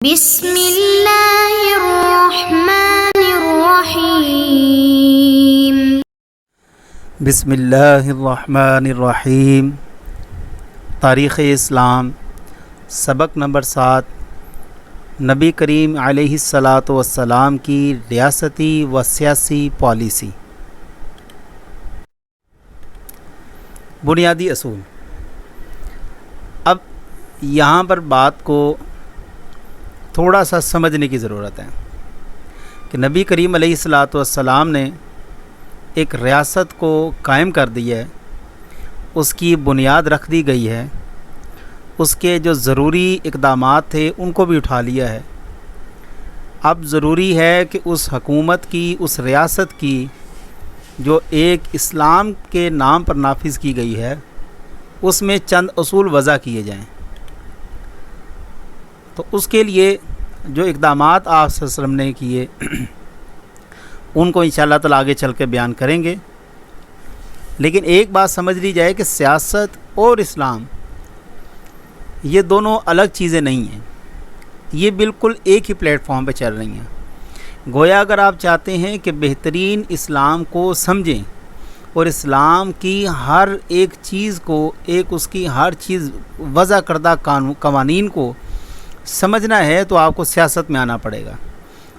بسم اللہ الرحمن الرحیم۔ بسم اللہ الرحمن الرحیم۔ تاریخ اسلام سبق نمبر 7، نبی کریم علیہ الصلاۃ والسلام کی ریاستی و سیاسی پالیسی۔ بنیادی اصول۔ اب یہاں پر بات کو تھوڑا سا سمجھنے کی ضرورت ہے کہ نبی کریم علیہ الصلاۃ والسلام نے ایک ریاست کو قائم کر دی ہے، اس کی بنیاد رکھ دی گئی ہے، اس کے جو ضروری اقدامات تھے ان کو بھی اٹھا لیا ہے۔ اب ضروری ہے کہ اس حکومت کی، اس ریاست کی جو ایک اسلام کے نام پر نافذ کی گئی ہے، اس میں چند اصول وضع کیے جائیں۔ تو اس کے لیے جو اقدامات آپ صلی اللہ علیہ وسلم نے کیے ان کو انشاءاللہ تعالی آگے چل کے بیان کریں گے، لیکن ایک بات سمجھ لی جائے کہ سیاست اور اسلام یہ دونوں الگ چیزیں نہیں ہیں، یہ بالکل ایک ہی پلیٹ فارم پہ چل رہی ہیں۔ گویا اگر آپ چاہتے ہیں کہ بہترین اسلام کو سمجھیں اور اسلام کی ہر ایک چیز کو، اس کی ہر چیز وضع کردہ قوانین کو سمجھنا ہے تو آپ کو سیاست میں آنا پڑے گا۔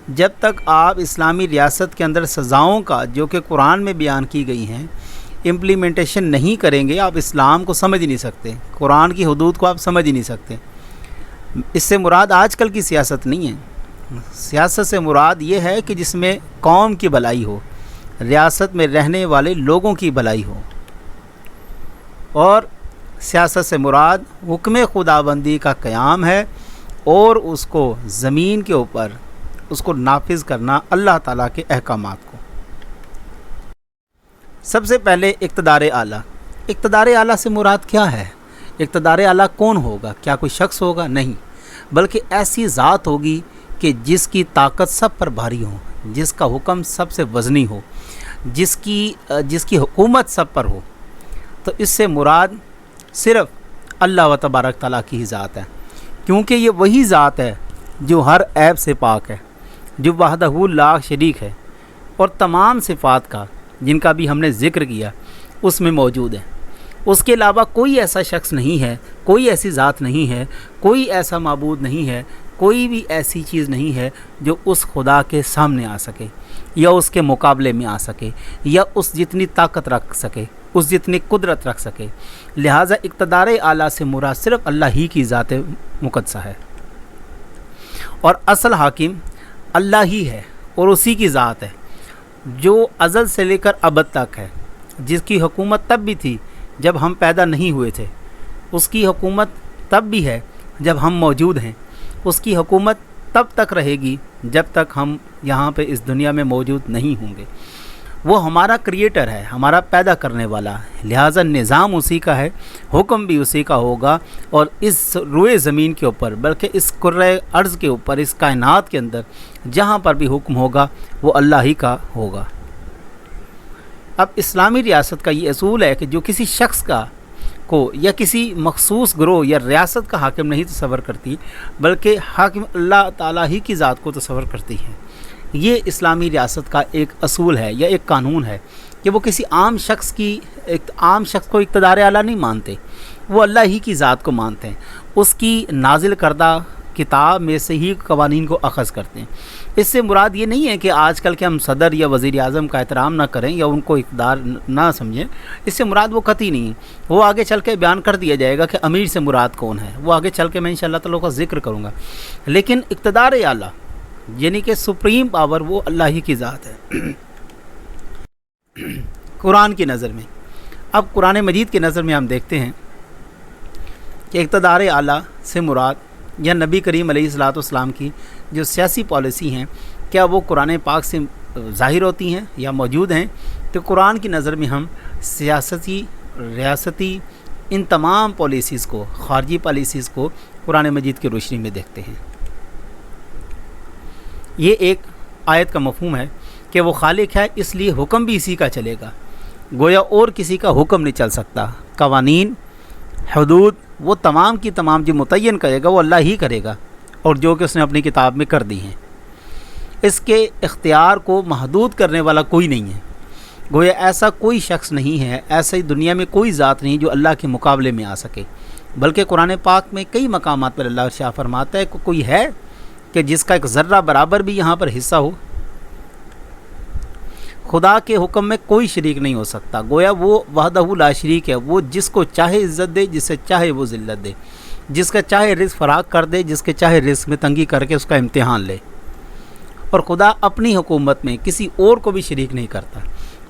جب تک آپ اسلامی ریاست کے اندر سزاؤں کا جو کہ قرآن میں بیان کی گئی ہیں امپلیمنٹیشن نہیں کریں گے، آپ اسلام کو سمجھ نہیں سکتے، قرآن کی حدود کو آپ سمجھ نہیں سکتے۔ اس سے مراد آج کل کی سیاست نہیں ہے، سیاست سے مراد یہ ہے کہ جس میں قوم کی بھلائی ہو، ریاست میں رہنے والے لوگوں کی بھلائی ہو، اور سیاست سے مراد حکم خداوندی کا قیام ہے اور اس کو زمین کے اوپر اس کو نافذ کرنا، اللہ تعالیٰ کے احکامات کو۔ سب سے پہلے اقتدار اعلیٰ۔ اقتدار اعلیٰ سے مراد کیا ہے؟ اقتدار اعلیٰ کون ہوگا؟ کیا کوئی شخص ہوگا؟ نہیں، بلکہ ایسی ذات ہوگی کہ جس کی طاقت سب پر بھاری ہو، جس کا حکم سب سے وزنی ہو، جس کی حکومت سب پر ہو۔ تو اس سے مراد صرف اللہ و تبارک تعالیٰ کی ہی ذات ہے، کیونکہ یہ وہی ذات ہے جو ہر عیب سے پاک ہے، جو وحدہ لا شریک ہے، اور تمام صفات کا جن کا بھی ہم نے ذکر کیا اس میں موجود ہے۔ اس کے علاوہ کوئی ایسا شخص نہیں ہے، کوئی ایسی ذات نہیں ہے، کوئی ایسا معبود نہیں ہے، کوئی بھی ایسی چیز نہیں ہے جو اس خدا کے سامنے آ سکے یا اس کے مقابلے میں آ سکے یا اس جتنی طاقت رکھ سکے، اس جتنی قدرت رکھ سکے۔ لہٰذا اقتدار اعلیٰ سے مراد صرف اللہ ہی کی ذات مقدسہ ہے، اور اصل حاکم اللہ ہی ہے اور اسی کی ذات ہے جو ازل سے لے کر ابد تک ہے، جس کی حکومت تب بھی تھی جب ہم پیدا نہیں ہوئے تھے، اس کی حکومت تب بھی ہے جب ہم موجود ہیں، اس کی حکومت تب تک رہے گی جب تک ہم یہاں پہ اس دنیا میں موجود نہیں ہوں گے۔ وہ ہمارا کریٹر ہے، ہمارا پیدا کرنے والا ہے، لہٰذا نظام اسی کا ہے، حکم بھی اسی کا ہوگا، اور اس روئے زمین کے اوپر، بلکہ اس کرۂ ارض کے اوپر، اس کائنات کے اندر جہاں پر بھی حکم ہوگا وہ اللہ ہی کا ہوگا۔ اب اسلامی ریاست کا یہ اصول ہے کہ جو کسی شخص کو یا کسی مخصوص گروہ یا ریاست کا حاکم نہیں تصور کرتی، بلکہ حاکم اللہ تعالیٰ ہی کی ذات کو تصور کرتی ہے۔ یہ اسلامی ریاست کا ایک اصول ہے یا ایک قانون ہے کہ وہ کسی عام شخص کو اقتدار اعلیٰ نہیں مانتے، وہ اللہ ہی کی ذات کو مانتے ہیں، اس کی نازل کردہ کتاب میں سے ہی قوانین کو اخذ کرتے ہیں۔ اس سے مراد یہ نہیں ہے کہ آج کل کے ہم صدر یا وزیر اعظم کا احترام نہ کریں یا ان کو اقتدار نہ سمجھیں، اس سے مراد وہ قطعی نہیں ہے۔ وہ آگے چل کے بیان کر دیا جائے گا کہ امیر سے مراد کون ہے، وہ آگے چل کے میں انشاءاللہ تعالیٰ کا ذکر کروں گا، لیکن اقتدار اعلیٰ یعنی کہ سپریم پاور وہ اللہ ہی کی ذات ہے۔ قرآن کی نظر میں، اب قرآن مجید کی نظر میں ہم دیکھتے ہیں کہ اقتدار اعلیٰ سے مراد یا نبی کریم علیہ الصلاۃ والسلام کی جو سیاسی پالیسی ہیں، کیا وہ قرآن پاک سے ظاہر ہوتی ہیں یا موجود ہیں؟ تو قرآن کی نظر میں ہم سیاسی، ریاستی، ان تمام پالیسیز کو، خارجی پالیسیز کو قرآن مجید کی روشنی میں دیکھتے ہیں۔ یہ ایک آیت کا مفہوم ہے کہ وہ خالق ہے، اس لیے حکم بھی اسی کا چلے گا، گویا اور کسی کا حکم نہیں چل سکتا۔ قوانین، حدود وہ تمام کی تمام جو متعین کرے گا وہ اللہ ہی کرے گا، اور جو کہ اس نے اپنی کتاب میں کر دی ہیں۔ اس کے اختیار کو محدود کرنے والا کوئی نہیں ہے۔ گویا ایسا کوئی شخص نہیں ہے، ایسے دنیا میں کوئی ذات نہیں جو اللہ کے مقابلے میں آ سکے، بلکہ قرآن پاک میں کئی مقامات پر اللہ ارشاد فرماتا ہے کہ کوئی ہے کہ جس کا ایک ذرہ برابر بھی یہاں پر حصہ ہو۔ خدا کے حکم میں کوئی شریک نہیں ہو سکتا۔ گویا وہ وحدہ لا شریک ہے، وہ جس کو چاہے عزت دے، جسے چاہے وہ ذلت دے، جس کا چاہے رزق فراغ کر دے، جس کے چاہے رزق میں تنگی کر کے اس کا امتحان لے۔ اور خدا اپنی حکومت میں کسی اور کو بھی شریک نہیں کرتا۔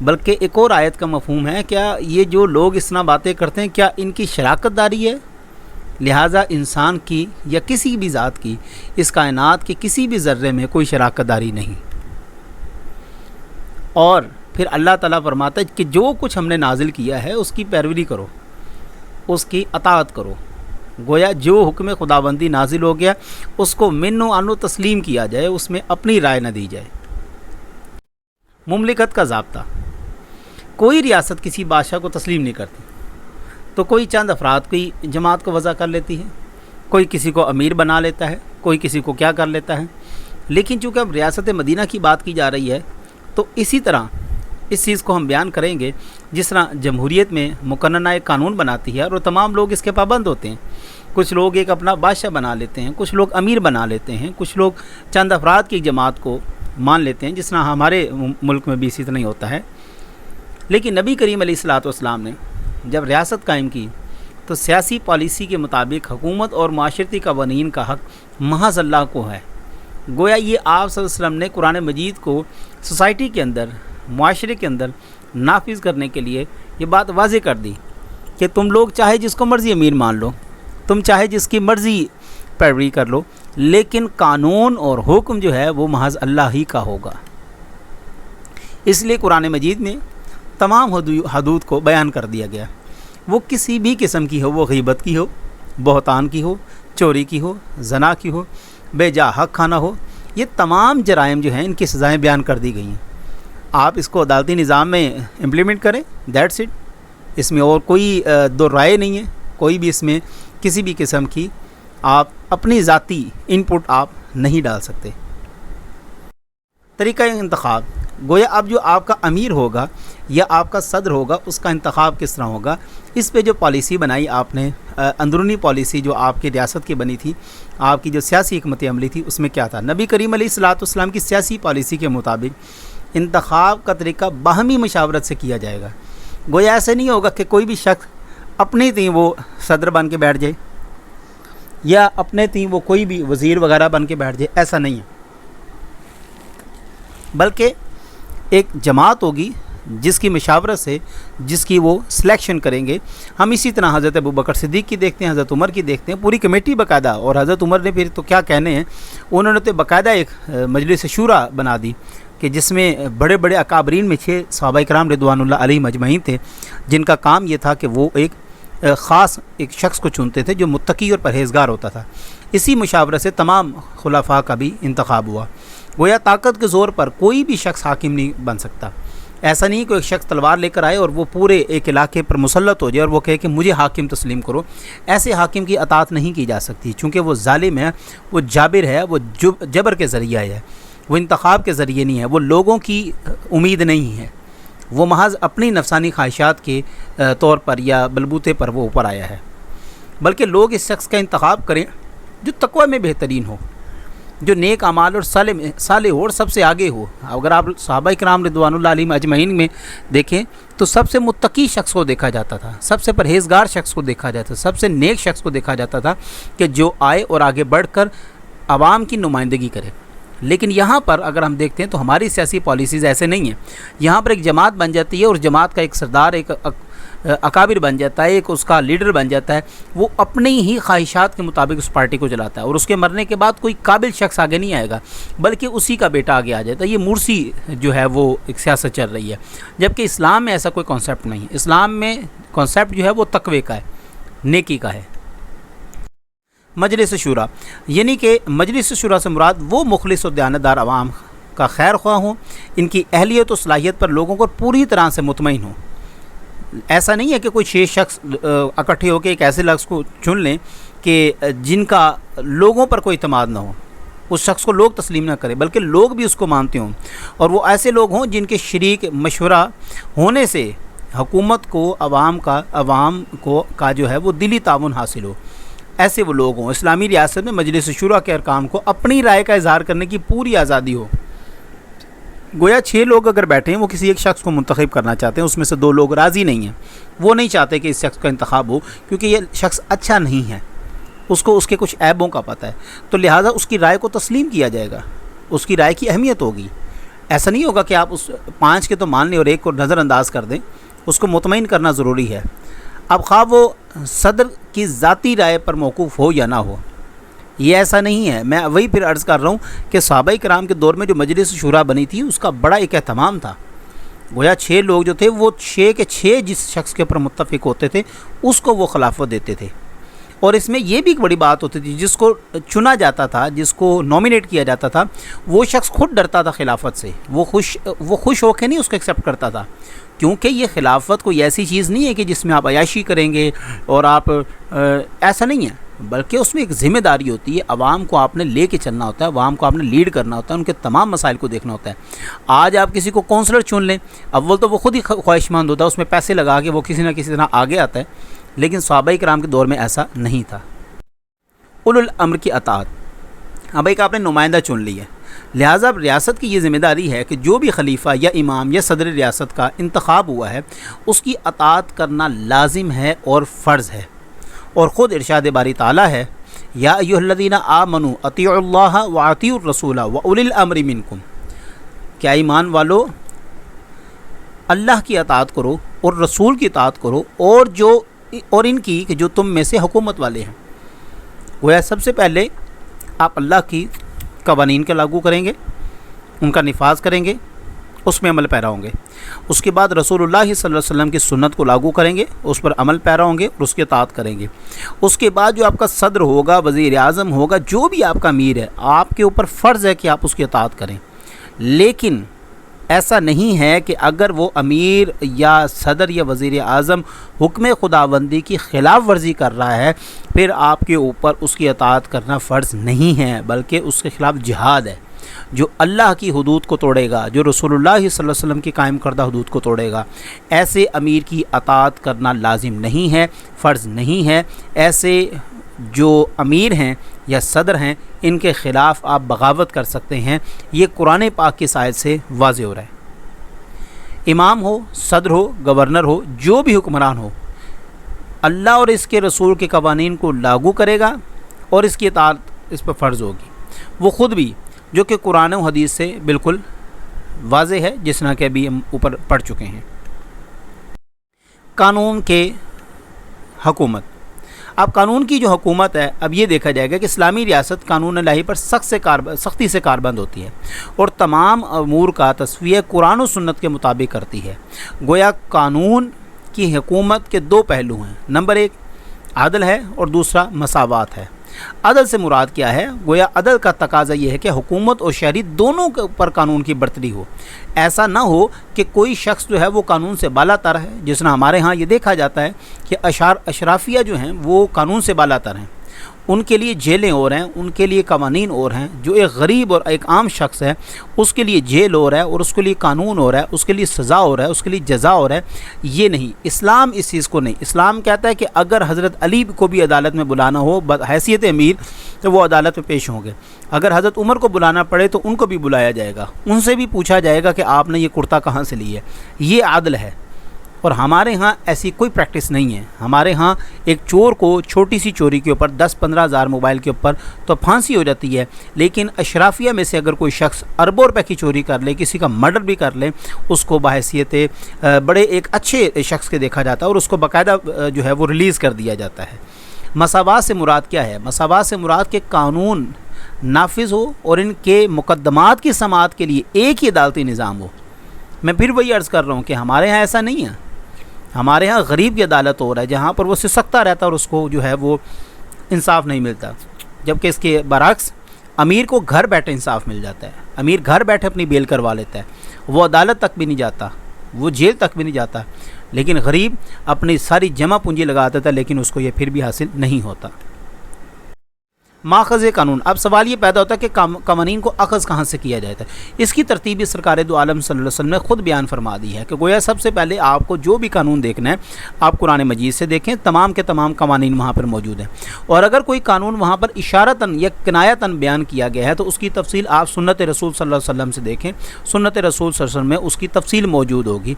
بلکہ ایک اور آیت کا مفہوم ہے، کیا یہ جو لوگ اس طرح باتیں کرتے ہیں کیا ان کی شراکت داری ہے؟ لہٰذا انسان کی یا کسی بھی ذات کی اس کائنات کے کسی بھی ذرے میں کوئی شراکت داری نہیں۔ اور پھر اللہ تعالیٰ فرماتا ہے کہ جو کچھ ہم نے نازل کیا ہے اس کی پیروی کرو، اس کی اطاعت کرو۔ گویا جو حکم خداوندی نازل ہو گیا اس کو من و عنو تسلیم کیا جائے، اس میں اپنی رائے نہ دی جائے۔ مملکت کا ضابطہ، کوئی ریاست کسی بادشاہ کو تسلیم نہیں کرتی، تو کوئی چند افراد کی جماعت کو وضع کر لیتی ہے، کوئی کسی کو امیر بنا لیتا ہے، کوئی کسی کو کیا کر لیتا ہے۔ لیکن چونکہ اب ریاست مدینہ کی بات کی جا رہی ہے تو اسی طرح اس چیز کو ہم بیان کریں گے جس طرح جمہوریت میں مقننہ ایک قانون بناتی ہے اور تمام لوگ اس کے پابند ہوتے ہیں۔ کچھ لوگ ایک اپنا بادشاہ بنا لیتے ہیں، کچھ لوگ امیر بنا لیتے ہیں، کچھ لوگ چند افراد کی جماعت کو مان لیتے ہیں، جس طرح ہمارے ملک میں بھی اسی طرح ہی ہوتا ہے۔ لیکن نبی کریم علیہ الصلوۃ والسلام نے جب ریاست قائم کی تو سیاسی پالیسی کے مطابق حکومت اور معاشرتی قوانین کا حق محض اللہ کو ہے۔ گویا یہ آپ صلی اللہ علیہ وسلم نے قرآن مجید کو سوسائٹی کے اندر، معاشرے کے اندر نافذ کرنے کے لیے یہ بات واضح کر دی کہ تم لوگ چاہے جس کو مرضی امیر مان لو، تم چاہے جس کی مرضی پیروی کر لو، لیکن قانون اور حکم جو ہے وہ محض اللہ ہی کا ہوگا۔ اس لیے قرآن مجید میں تمام حدود کو بیان کر دیا گیا، وہ کسی بھی قسم کی ہو، وہ غیبت کی ہو، بہتان کی ہو، چوری کی ہو، زنا کی ہو، بے جا حق کھانا ہو، یہ تمام جرائم جو ہیں ان کی سزائیں بیان کر دی گئی ہیں۔ آپ اس کو عدالتی نظام میں امپلیمنٹ کریں، دیٹس اٹ۔ اس میں اور کوئی دو رائے نہیں ہے، کوئی بھی اس میں کسی بھی قسم کی آپ اپنی ذاتی ان پٹ آپ نہیں ڈال سکتے۔ طریقہ انتخاب، گویا اب جو آپ کا امیر ہوگا یا آپ کا صدر ہوگا اس کا انتخاب کس طرح ہوگا، اس پہ جو پالیسی بنائی آپ نے، اندرونی پالیسی جو آپ کی ریاست کی بنی تھی، آپ کی جو سیاسی حکمت عملی تھی، اس میں کیا تھا؟ نبی کریم علیہ الصلوۃ والسلام کی سیاسی پالیسی کے مطابق انتخاب کا طریقہ باہمی مشاورت سے کیا جائے گا۔ گویا ایسے نہیں ہوگا کہ کوئی بھی شخص اپنے تئیں وہ صدر بن کے بیٹھ جائے یا اپنے تئیں وہ کوئی بھی وزیر وغیرہ بن کے بیٹھ جائے، ایسا نہیں ہے، بلکہ ایک جماعت ہوگی جس کی مشاورت سے جس کی وہ سلیکشن کریں گے۔ ہم اسی طرح حضرت ابوبکر صدیق کی دیکھتے ہیں، حضرت عمر کی دیکھتے ہیں، پوری کمیٹی باقاعدہ، اور حضرت عمر نے پھر تو کیا کہنے ہیں، انہوں نے تو باقاعدہ ایک مجلس شورا بنا دی کہ جس میں بڑے بڑے اکابرین میں 6 صحابہ کرام رضوان اللہ علیہم اجمعین تھے، جن کا کام یہ تھا کہ وہ ایک خاص ایک شخص کو چنتے تھے جو متقی اور پرہیزگار ہوتا تھا۔ اسی مشاورت سے تمام خلفاء کا بھی انتخاب ہوا۔ گویا طاقت کے زور پر کوئی بھی شخص حاکم نہیں بن سکتا۔ ایسا نہیں کہ ایک شخص تلوار لے کر آئے اور وہ پورے ایک علاقے پر مسلط ہو جائے اور وہ کہے کہ مجھے حاکم تسلیم کرو۔ ایسے حاکم کی اطاعت نہیں کی جا سکتی، چونکہ وہ ظالم ہے، وہ جابر ہے، وہ جبر کے ذریعہ ہے، وہ انتخاب کے ذریعے نہیں ہے، وہ لوگوں کی امید نہیں ہے، وہ محض اپنی نفسانی خواہشات کے طور پر یا بلبوتے پر وہ اوپر آیا ہے۔ بلکہ لوگ اس شخص کا انتخاب کریں جو تقوی میں بہترین ہو، جو نیک اعمال اور صالح ہو اور سب سے آگے ہو۔ اگر آپ صحابہ کرام رضوان اللہ علیہم اجمعین میں دیکھیں تو سب سے متقی شخص کو دیکھا جاتا تھا، سب سے پرہیزگار شخص کو دیکھا جاتا تھا، سب سے نیک شخص کو دیکھا جاتا تھا کہ جو آئے اور آگے بڑھ کر عوام کی نمائندگی کرے۔ لیکن یہاں پر اگر ہم دیکھتے ہیں تو ہماری سیاسی پالیسیز ایسے نہیں ہیں۔ یہاں پر ایک جماعت بن جاتی ہے اور جماعت کا ایک سردار، ایک اکابر بن جاتا ہے، ایک اس کا لیڈر بن جاتا ہے، وہ اپنی ہی خواہشات کے مطابق اس پارٹی کو چلاتا ہے، اور اس کے مرنے کے بعد کوئی قابل شخص آگے نہیں آئے گا بلکہ اسی کا بیٹا آگے آ جاتا ہے۔ یہ مرسی جو ہے وہ ایک سیاست چل رہی ہے، جبکہ اسلام میں ایسا کوئی کانسیپٹ نہیں ہے۔ اسلام میں کانسیپٹ جو ہے وہ تقوی کا ہے، نیکی کا ہے۔ مجلس شورا، یعنی کہ مجلس شورا سے مراد وہ مخلص و دیانتدار عوام کا خیر خواہ ہوں، ان کی اہلیت و صلاحیت پر لوگوں کو پوری طرح سے مطمئن ہوں۔ ایسا نہیں ہے کہ کوئی 6 شخص اکٹھے ہو کے ایک ایسے لفظ کو چن لیں کہ جن کا لوگوں پر کوئی اعتماد نہ ہو، اس شخص کو لوگ تسلیم نہ کریں بلکہ لوگ بھی اس کو مانتے ہوں، اور وہ ایسے لوگ ہوں جن کے شریک مشورہ ہونے سے حکومت کو عوام کا جو ہے وہ دلی تعاون حاصل ہو، ایسے وہ لوگ ہوں۔ اسلامی ریاست میں مجلس شورا کے ارکان کو اپنی رائے کا اظہار کرنے کی پوری آزادی ہو۔ گویا 6 لوگ اگر بیٹھے ہیں، وہ کسی ایک شخص کو منتخب کرنا چاہتے ہیں، اس میں سے 2 لوگ راضی نہیں ہیں، وہ نہیں چاہتے کہ اس شخص کا انتخاب ہو کیونکہ یہ شخص اچھا نہیں ہے، اس کو اس کے کچھ عیبوں کا پتہ ہے، تو لہٰذا اس کی رائے کو تسلیم کیا جائے گا، اس کی رائے کی اہمیت ہوگی۔ ایسا نہیں ہوگا کہ آپ اس 5 کے تو مان لیں اور 1 کو نظر انداز کر دیں، اس کو مطمئن کرنا ضروری ہے۔ اب خواہ وہ صدر کی ذاتی رائے پر موقوف ہو یا نہ ہو، یہ ایسا نہیں ہے۔ میں وہی پھر عرض کر رہا ہوں کہ صحابہ کرام کے دور میں جو مجلس شورا بنی تھی اس کا بڑا ایک اہتمام تھا۔ گویا 6 لوگ جو تھے وہ 6 کے 6 جس شخص کے اوپر متفق ہوتے تھے اس کو وہ خلافت دیتے تھے، اور اس میں یہ بھی ایک بڑی بات ہوتی تھی، جس کو چنا جاتا تھا، جس کو نومینیٹ کیا جاتا تھا، وہ شخص خود ڈرتا تھا خلافت سے، وہ خوش ہو کے نہیں اس کو ایکسیپٹ کرتا تھا، کیونکہ یہ خلافت کوئی ایسی چیز نہیں ہے کہ جس میں آپ عیاشی کریں گے اور آپ ایسا نہیں ہے، بلکہ اس میں ایک ذمہ داری ہوتی ہے، عوام کو آپ نے لے کے چلنا ہوتا ہے، عوام کو آپ نے لیڈ کرنا ہوتا ہے، ان کے تمام مسائل کو دیکھنا ہوتا ہے۔ آج آپ کسی کو کونسلر چن لیں، اول تو وہ خود ہی خواہش مند ہوتا ہے، اس میں پیسے لگا کے وہ کسی نہ کسی طرح آگے آتا ہے، لیکن صحابہ کرام کے دور میں ایسا نہیں تھا۔ اولو الامر کی اطاعت، اب ایک آپ نے نمائندہ چن لی ہے، لہٰذا اب ریاست کی یہ ذمہ داری ہے کہ جو بھی خلیفہ یا امام یا صدر ریاست کا انتخاب ہوا ہے اس کی اطاعت کرنا لازم ہے اور فرض ہے، اور خود ارشاد باری تعالیٰ ہے، یا ایھا الذین آمنوا اطیعوا اللہ واطیعوا الرسول واولی الامر منکم، کیا ایمان والو اللہ کی اطاعت کرو اور رسول کی اطاعت کرو اور ان کی کہ جو تم میں سے حکومت والے ہیں۔ گویا سب سے پہلے آپ اللہ کی قوانین کا لاگو کریں گے، ان کا نفاذ کریں گے، اس میں عمل پیرا ہوں گے، اس کے بعد رسول اللہ صلی اللہ علیہ وسلم کی سنت کو لاگو کریں گے، اس پر عمل پیرا ہوں گے اور اس کی اطاعت کریں گے۔ اس کے بعد جو آپ کا صدر ہوگا، وزیر اعظم ہوگا، جو بھی آپ کا امیر ہے، آپ کے اوپر فرض ہے کہ آپ اس کی اطاعت کریں، لیکن ایسا نہیں ہے کہ اگر وہ امیر یا صدر یا وزیر اعظم حکم خداوندی کی خلاف ورزی کر رہا ہے پھر آپ کے اوپر اس کی اطاعت کرنا فرض نہیں ہے، بلکہ اس کے خلاف جہاد ہے۔ جو اللہ کی حدود کو توڑے گا، جو رسول اللہ صلی اللہ علیہ وسلم کی قائم کردہ حدود کو توڑے گا، ایسے امیر کی اطاعت کرنا لازم نہیں ہے، فرض نہیں ہے۔ ایسے جو امیر ہیں یا صدر ہیں ان کے خلاف آپ بغاوت کر سکتے ہیں، یہ قرآن پاک کی آیت سے واضح ہو رہا ہے۔ امام ہو، صدر ہو، گورنر ہو، جو بھی حکمران ہو، اللہ اور اس کے رسول کے قوانین کو لاگو کرے گا اور اس کی اطاعت اس پر فرض ہوگی، وہ خود بھی، جو کہ قرآن و حدیث سے بالکل واضح ہے، جس طرح کہ ابھی ہم اوپر پڑھ چکے ہیں۔ قانون کے حکومت، اب قانون کی جو حکومت ہے، اب یہ دیکھا جائے گا کہ اسلامی ریاست قانون الہی پر سختی سے کاربند ہوتی ہے اور تمام امور کا تصفیہ قرآن و سنت کے مطابق کرتی ہے۔ گویا قانون کی حکومت کے 2 پہلو ہیں، نمبر 1 عدل ہے اور دوسرا مساوات ہے۔ عدل سے مراد کیا ہے؟ گویا عدل کا تقاضا یہ ہے کہ حکومت اور شہری دونوں کے اوپر قانون کی برتری ہو، ایسا نہ ہو کہ کوئی شخص جو ہے وہ قانون سے بالا تر ہے، جس طرح ہمارے ہاں یہ دیکھا جاتا ہے کہ اشرافیہ جو ہیں وہ قانون سے بالا تر ہیں، ان کے لیے جیلیں اور ہیں، ان کے لیے قوانین اور ہیں۔ جو ایک غریب اور ایک عام شخص ہے اس کے لیے جیل ہو رہا ہے اور اس کے لیے قانون ہو رہا ہے، اس کے لیے سزا ہو رہا ہے، اس کے لیے جزا ہو رہا ہے، یہ نہیں۔ اسلام اس چیز کو نہیں، اسلام کہتا ہے کہ اگر حضرت علی کو بھی عدالت میں بلانا ہو بحیثیت امیر تو وہ عدالت میں پیش ہوں گے، اگر حضرت عمر کو بلانا پڑے تو ان کو بھی بلایا جائے گا، ان سے بھی پوچھا جائے گا کہ آپ نے یہ کرتا کہاں سے لی ہے۔ یہ عدل ہے، اور ہمارے ہاں ایسی کوئی پریکٹس نہیں ہے۔ ہمارے ہاں ایک چور کو چھوٹی سی چوری کے اوپر 10-15 ہزار موبائل کے اوپر تو پھانسی ہو جاتی ہے، لیکن اشرافیہ میں سے اگر کوئی شخص اربوں روپے کی چوری کر لے، کسی کا مرڈر بھی کر لے، اس کو بحیثیت بڑے ایک اچھے شخص کے دیکھا جاتا ہے اور اس کو باقاعدہ جو ہے وہ ریلیز کر دیا جاتا ہے۔ مساوات سے مراد کیا ہے؟ مساوات سے مراد کہ قانون نافذ ہو اور ان کے مقدمات کی سماعت کے لیے ایک ہی عدالتی نظام ہو۔ میں پھر وہی عرض کر رہا ہوں کہ ہمارے ہاں ایسا نہیں ہے، ہمارے ہاں غریب کی عدالت ہو رہا ہے جہاں پر وہ سسکتا رہتا ہے اور اس کو جو ہے وہ انصاف نہیں ملتا، جبکہ اس کے برعکس امیر کو گھر بیٹھے انصاف مل جاتا ہے، امیر گھر بیٹھے اپنی بیل کروا لیتا ہے، وہ عدالت تک بھی نہیں جاتا، وہ جیل تک بھی نہیں جاتا، لیکن غریب اپنی ساری جمع پونجی لگا دیتا ہے لیکن اس کو یہ پھر بھی حاصل نہیں ہوتا۔ ماخذ قانون. اب سوال یہ پیدا ہوتا ہے کہ قوانین کو اخذ کہاں سے کیا جاتا ہے. اس کی ترتیب سرکار دو عالم صلی اللہ علیہ وسلم نے خود بیان فرما دی ہے کہ گویا سب سے پہلے آپ کو جو بھی قانون دیکھنا ہے آپ قرآن مجید سے دیکھیں, تمام کے تمام قوانین وہاں پر موجود ہیں. اور اگر کوئی قانون وہاں پر اشارتاً یا کنایتاً بیان کیا گیا ہے تو اس کی تفصیل آپ سنت رسول صلی اللہ علیہ وسلم سے دیکھیں. سنت رسول صلی اللہ علیہ وسلم میں اس کی تفصیل موجود ہوگی.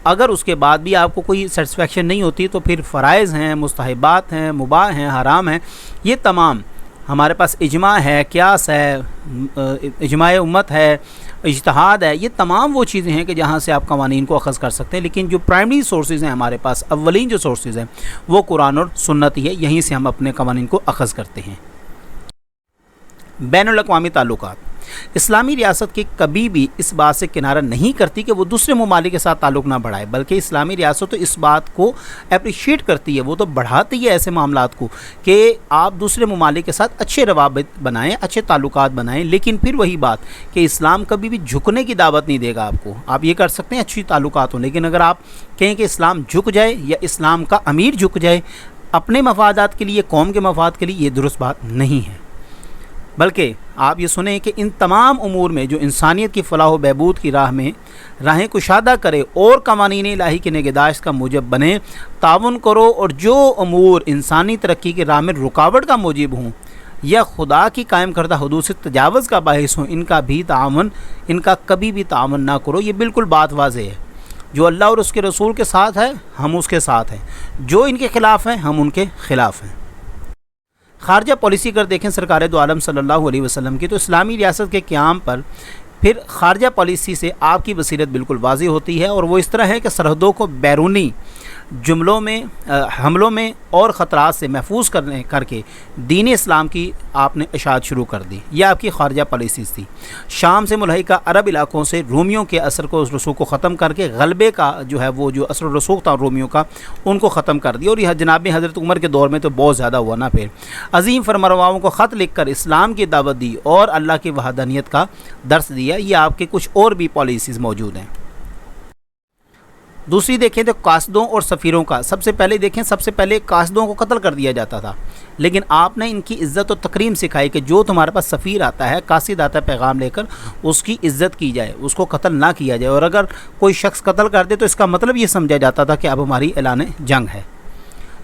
اگر اس کے بعد بھی آپ کو کوئی سیٹسفیکشن نہیں ہوتی تو پھر فرائض ہیں, مستحبات ہیں, مباح ہیں, حرام ہیں, یہ تمام ہمارے پاس اجماع ہے, قیاس ہے, اجماع امت ہے, اجتہاد ہے, یہ تمام وہ چیزیں ہیں کہ جہاں سے آپ قوانین کو اخذ کر سکتے ہیں. لیکن جو پرائمری سورسز ہیں ہمارے پاس, اولین جو سورسز ہیں وہ قرآن اور سنت ہی ہے, یہیں سے ہم اپنے قوانین کو اخذ کرتے ہیں. بین الاقوامی تعلقات. اسلامی ریاست کی کبھی بھی اس بات سے کنارہ نہیں کرتی کہ وہ دوسرے ممالک کے ساتھ تعلق نہ بڑھائے, بلکہ اسلامی ریاست تو اس بات کو اپریشیٹ کرتی ہے, وہ تو بڑھاتی ہے ایسے معاملات کو کہ آپ دوسرے ممالک کے ساتھ اچھے روابط بنائیں, اچھے تعلقات بنائیں. لیکن پھر وہی بات کہ اسلام کبھی بھی جھکنے کی دعوت نہیں دے گا آپ کو. آپ یہ کر سکتے ہیں اچھی تعلقات ہوں, لیکن اگر آپ کہیں کہ اسلام جھک جائے یا اسلام کا امیر جھک جائے اپنے مفادات کے لیے, قوم کے مفاد کے لیے, یہ درست بات نہیں ہے. بلکہ آپ یہ سنیں کہ ان تمام امور میں جو انسانیت کی فلاح و بہبود کی راہ میں راہیں کشادہ کرے اور قوانین الہی کی نگہداشت کا موجب بنے, تعاون کرو, اور جو امور انسانی ترقی کی راہ میں رکاوٹ کا موجب ہوں یا خدا کی قائم کردہ حدود سے تجاوز کا باعث ہوں, ان کا کبھی بھی تعاون نہ کرو. یہ بالکل بات واضح ہے. جو اللہ اور اس کے رسول کے ساتھ ہے ہم اس کے ساتھ ہیں, جو ان کے خلاف ہیں ہم ان کے خلاف ہیں. خارجہ پالیسی اگر دیکھیں سرکار دو عالم صلی اللہ علیہ وسلم کی, تو اسلامی ریاست کے قیام پر پھر خارجہ پالیسی سے آپ کی بصیرت بالکل واضح ہوتی ہے, اور وہ اس طرح ہے کہ سرحدوں کو بیرونی حملوں میں اور خطرات سے محفوظ کر کے دین اسلام کی آپ نے اشاعت شروع کر دی. یہ آپ کی خارجہ پالیسی تھی. شام سے ملحقہ عرب علاقوں سے رومیوں کے اثر کو رسوخ کو ختم کر کے غلبے کا جو ہے وہ جو اثر و رسوخ تھا رومیوں کا ان کو ختم کر دیا. اور یہ جناب حضرت عمر کے دور میں تو بہت زیادہ ہوا نا. پھر عظیم فرمانرواؤں کو خط لکھ کر اسلام کی دعوت دی اور اللہ کی وحدانیت کا درس دیا. یہ آپ کے کچھ اور بھی پالیسیز موجود ہیں. دوسری دیکھیں تو قاصدوں اور سفیروں کا. سب سے پہلے قاصدوں کو قتل کر دیا جاتا تھا, لیکن آپ نے ان کی عزت و تکریم سکھائی کہ جو تمہارے پاس سفیر آتا ہے, قاصد آتا ہے پیغام لے کر, اس کی عزت کی جائے, اس کو قتل نہ کیا جائے. اور اگر کوئی شخص قتل کر دے تو اس کا مطلب یہ سمجھا جاتا تھا کہ اب ہماری اعلان جنگ ہے.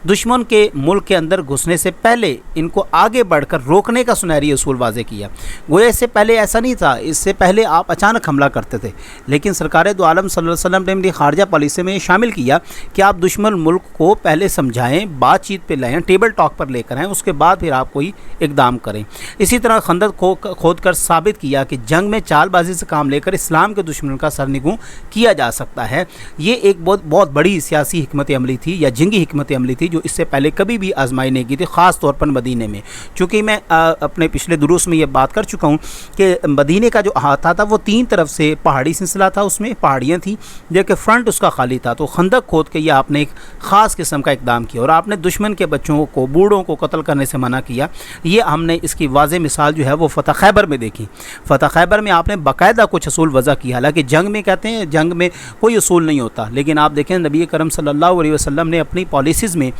دشمن کے ملک کے اندر گھسنے سے پہلے ان کو آگے بڑھ کر روکنے کا سنہری اصول واضح کیا. گویا اس سے پہلے ایسا نہیں تھا, اس سے پہلے آپ اچانک حملہ کرتے تھے, لیکن سرکار دو عالم صلی اللہ علیہ وسلم نے اپنی خارجہ پالیسی میں یہ شامل کیا کہ آپ دشمن ملک کو پہلے سمجھائیں, بات چیت پہ لائیں, ٹیبل ٹاک پر لے کر آئیں, اس کے بعد پھر آپ کوئی اقدام کریں. اسی طرح خندق کھود کر ثابت کیا کہ جنگ میں چال بازی سے کام لے کر اسلام کے دشمن کا سرنگوں کیا جا سکتا ہے. یہ ایک بہت بڑی سیاسی حکمت عملی تھی یا جنگی حکمت عملی تھی جو اس سے پہلے کبھی بھی آزمائی نہیں کی تھی, خاص طور پر مدینے میں. چونکہ میں اپنے پچھلے دروس میں یہ بات کر چکا ہوں کہ مدینے کا جو احاطہ تھا وہ 3 طرف سے پہاڑی سلسلہ تھا, اس میں پہاڑیاں تھیں, جبکہ فرنٹ اس کا خالی تھا. تو خندق کھود کے یہ آپ نے ایک خاص قسم کا اقدام کیا, اور آپ نے دشمن کے بچوں کو, بوڑھوں کو قتل کرنے سے منع کیا. یہ ہم نے اس کی واضح مثال جو ہے وہ فتح خیبر میں دیکھی. فتح خیبر میں آپ نے باقاعدہ کچھ اصول وضع کیا. حالانکہ جنگ میں کہتے ہیں جنگ میں کوئی اصول نہیں ہوتا, لیکن آپ دیکھیں نبی کرم صلی اللہ علیہ وسلم نے اپنی پالیسیز میں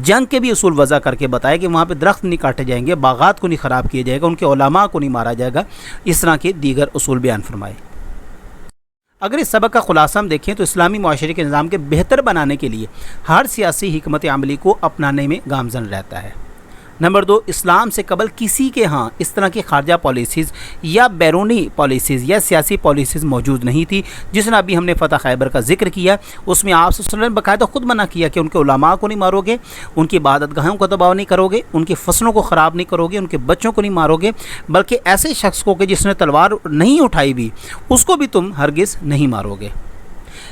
جنگ کے بھی اصول وضع کر کے بتایا کہ وہاں پہ درخت نہیں کاٹے جائیں گے, باغات کو نہیں خراب کیا جائے گا, ان کے علماء کو نہیں مارا جائے گا. اس طرح کے دیگر اصول بیان فرمائے. اگر اس سبق کا خلاصہ ہم دیکھیں تو اسلامی معاشرے کے نظام کے بہتر بنانے کے لیے ہر سیاسی حکمت عملی کو اپنانے میں گامزن رہتا ہے. نمبر 2, اسلام سے قبل کسی کے ہاں اس طرح کی خارجہ پالیسیز یا بیرونی پالیسیز یا سیاسی پالیسیز موجود نہیں تھی. جس نے ابھی ہم نے فتح خیبر کا ذکر کیا, اس میں آپ صلی اللہ علیہ وسلم نے باقاعدہ خود منع کیا کہ ان کے علماء کو نہیں مارو گے, ان کی عبادت گاہوں کو تباہ نہیں کرو گے, ان کی فصلوں کو خراب نہیں کرو گے, ان کے بچوں کو نہیں مارو گے, بلکہ ایسے شخص کو کہ جس نے تلوار نہیں اٹھائی بھی اس کو بھی تم ہرگز نہیں مارو گے.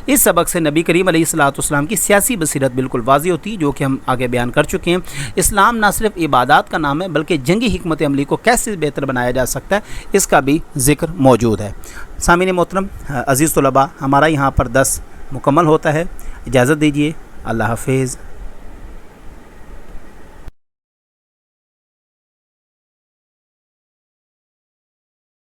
اس سبق سے نبی کریم علیہ الصلوۃ والسلام کی سیاسی بصیرت بالکل واضح ہوتی, جو کہ ہم آگے بیان کر چکے ہیں. اسلام نہ صرف عبادات کا نام ہے بلکہ جنگی حکمت عملی کو کیسے بہتر بنایا جا سکتا ہے اس کا بھی ذکر موجود ہے. سامعین محترم, عزیز طلباء, ہمارا یہاں پر 10 مکمل ہوتا ہے. اجازت دیجیے. اللہ حافظ.